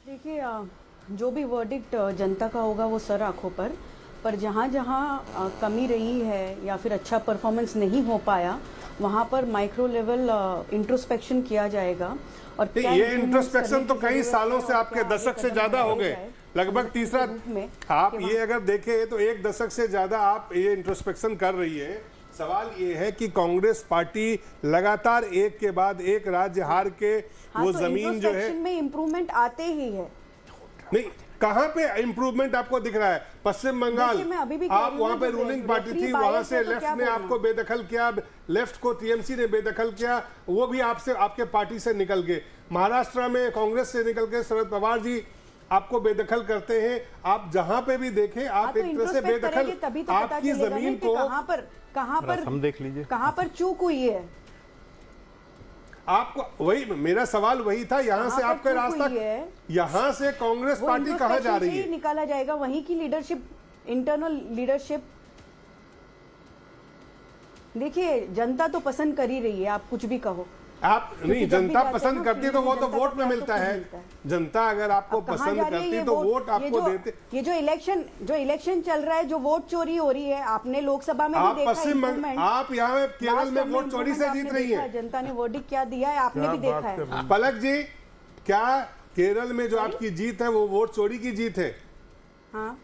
देखिए, जो भी वर्डिक्ट जनता का होगा वो सर आंखों पर जहाँ जहाँ कमी रही है या फिर अच्छा परफॉर्मेंस नहीं हो पाया वहाँ पर माइक्रो लेवल इंट्रोस्पेक्शन किया जाएगा। और ये इंट्रोस्पेक्शन तो कई सालों से, आपके दशक से ज्यादा हो गए, लगभग तीसरा आप ये अगर देखें तो एक दशक से ज्यादा आप ये इंट्रोस्पेक्शन कर रही है। सवाल ये है कि कांग्रेस पार्टी लगातार एक के बाद एक राज्य हार के वो तो जमीन जो है में इम्प्रूवमेंट आते ही है। नहीं, कहाँ पे इम्प्रूवमेंट आपको दिख रहा है? पश्चिम बंगाल आप वहां पे रूलिंग पार्टी थी, वहां से लेफ्ट ने आपको बेदखल किया, लेफ्ट को टीएमसी ने बेदखल किया, वो भी आपसे आपके पार्टी से निकल गए। महाराष्ट्र में कांग्रेस से निकल के शरद पवार जी आपको बेदखल करते हैं। आप जहां पे भी देखें आप एक तरह से बेदखल, आपकी जमीन को हम देख लीजिए कहां पर चूक हुई है। आपको वही मेरा सवाल वही था, यहाँ से आपका रास्ता, यहाँ से कांग्रेस पार्टी कहाँ जा रही है? निकाला जाएगा वहीं की लीडरशिप, इंटरनल लीडरशिप। देखिए, जनता तो पसंद कर ही रही है, आप कुछ भी कहो। आप नहीं, जनता पसंद करती तो वो तो वोट में मिलता है। जनता अगर आपको पसंद करती तो वोट आपको देते। ये जो इलेक्शन चल रहा है, जो वोट चोरी हो रही है, आपने लोकसभा में भी देखा। पश्चिम आप यहाँ केरल में वोट चोरी से जीत रही है। जनता ने वर्डिक्ट क्या दिया है आपने भी देखा है। पलक जी, क्या केरल में जो आपकी जीत है वो वोट चोरी की जीत है? हाँ,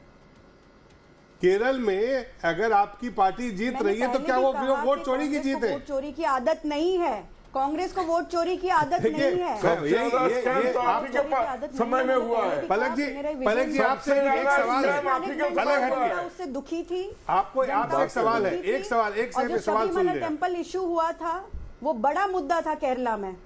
केरल में अगर आपकी पार्टी जीत रही है तो क्या वो वोट चोरी की जीत है? वोट चोरी की आदत नहीं है, कांग्रेस को वोट चोरी की आदत नहीं है। समय में हुआ है। पलक जी आपसे एक सवाल है, उससे दुखी थी। आपसे एक सवाल है, एक सवाल सुन ले। टेम्पल इशू हुआ था, वो बड़ा मुद्दा था केरला में।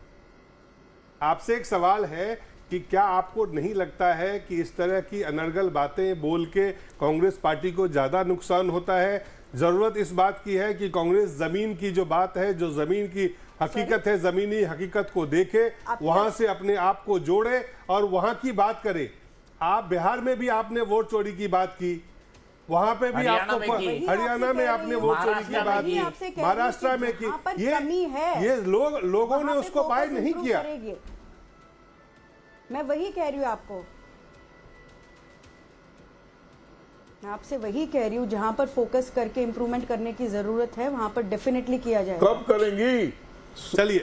आपसे एक सवाल है कि क्या आपको नहीं लगता है कि इस तरह की अनर्गल बातें बोल के कांग्रेस पार्टी को ज्यादा नुकसान होता है? जरूरत इस बात की है कि कांग्रेस जमीन की जो बात है, जो जमीन की हकीकत है, जमीनी हकीकत को देखे, वहां से अपने आप को जोड़े और वहां की बात करे। आप बिहार में भी आपने वोट चोरी की बात की, वहां पे भी आपको, हरियाणा में आपने वोट चोरी की बात की, महाराष्ट्र में की। ये लोगों ने उसको बाय नहीं किया। मैं वही कह रही हूँ आपको, मैं आपसे वही कह रही हूँ, जहां पर फोकस करके इंप्रूवमेंट करने की जरूरत है वहां पर डेफिनेटली किया जाएगा। कब करेंगी? चलिए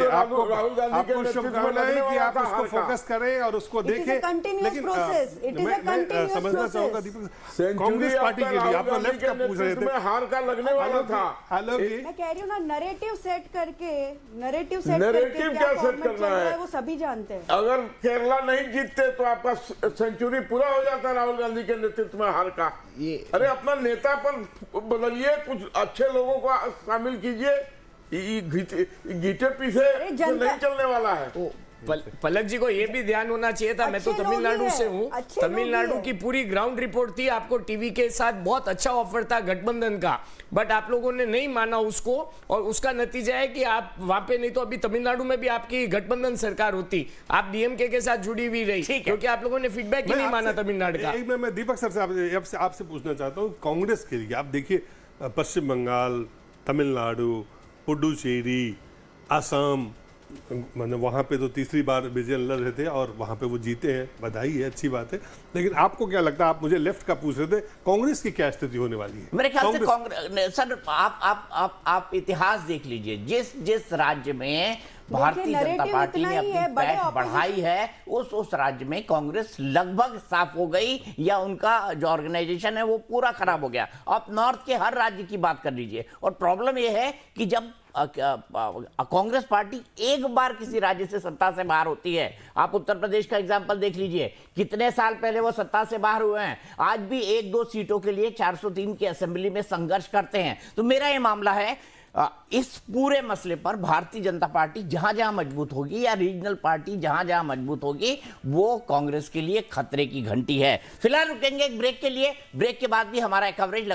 आपको शुभकामनाएं कि आप उसको फोकस करें और उसको देखें। लेकिन मैं समझना चाहूंगा दीपक, कांग्रेस पार्टी के लिए आप लेफ्ट का पूछ रहे थे, हार का लगने वाला था। हेलो जी, मैं कह रही हूँ ना, नैरेटिव सेट करके क्या सेट करना है वो सभी जानते हैं। अगर केरला नहीं जीतते तो आपका सेंचुरी पूरा हो जाता राहुल गांधी के नेतृत्व में हार का। अरे अपना नेता पर बदलिए, कुछ अच्छे लोगों को शामिल कीजिए, गीटे पीछे तो नहीं चलने वाला है। पलक जी को ये भी ध्यान होना चाहिए था, मैं तो तमिलनाडु से हूँ, तमिलनाडु की पूरी ग्राउंड रिपोर्ट थी, आपको टीवी के साथ बहुत अच्छा ऑफर था गठबंधन का, बट आप लोगों ने नहीं माना उसको, और उसका नतीजा है कि आप वहां पे, नहीं तो अभी तमिलनाडु में भी आपकी गठबंधन सरकार होती, आप डीएमके के साथ जुड़ी हुई रही, क्योंकि आप लोगों ने फीडबैक ही नहीं माना तमिलनाडु का। मैं दीपक सर से आपसे पूछना चाहता हूँ, कांग्रेस के लिए आप देखिए, पश्चिम बंगाल, तमिलनाडु, पुडुचेरी, असम, मतलब वहाँ पे तो तीसरी बार विजय लड़ रहे थे और वहाँ पे वो जीते हैं, बधाई है, अच्छी बात है। लेकिन आपको क्या लगता है, आप मुझे लेफ्ट का पूछ रहे थे, कांग्रेस की क्या स्थिति होने वाली है? मेरे ख्याल से कांग्रेस, सर आप इतिहास देख लीजिए, जिस राज्य में भारतीय जनता पार्टी ने अपनी पैठ बढ़ाई है, उस राज्य में कांग्रेस लगभग साफ हो गई, या उनका जो ऑर्गेनाइजेशन है वो पूरा खराब हो गया। आप नॉर्थ के हर राज्य की बात कर लीजिए, और प्रॉब्लम यह है कि जब कांग्रेस पार्टी एक बार किसी राज्य से सत्ता से बाहर होती है, आप उत्तर प्रदेश का एग्जांपल देख लीजिए, कितने साल पहले वो सत्ता से बाहर हुए हैं, आज भी 1-2 सीटों के लिए 403 की असेंबली में संघर्ष करते हैं। तो मेरा ये मामला है, इस पूरे मसले पर भारतीय जनता पार्टी जहां जहां मजबूत होगी, या रीजनल पार्टी जहां जहां मजबूत होगी, वो कांग्रेस के लिए खतरे की घंटी है। फिलहाल रुकेंगे एक ब्रेक के लिए, ब्रेक के बाद भी हमारा कवरेज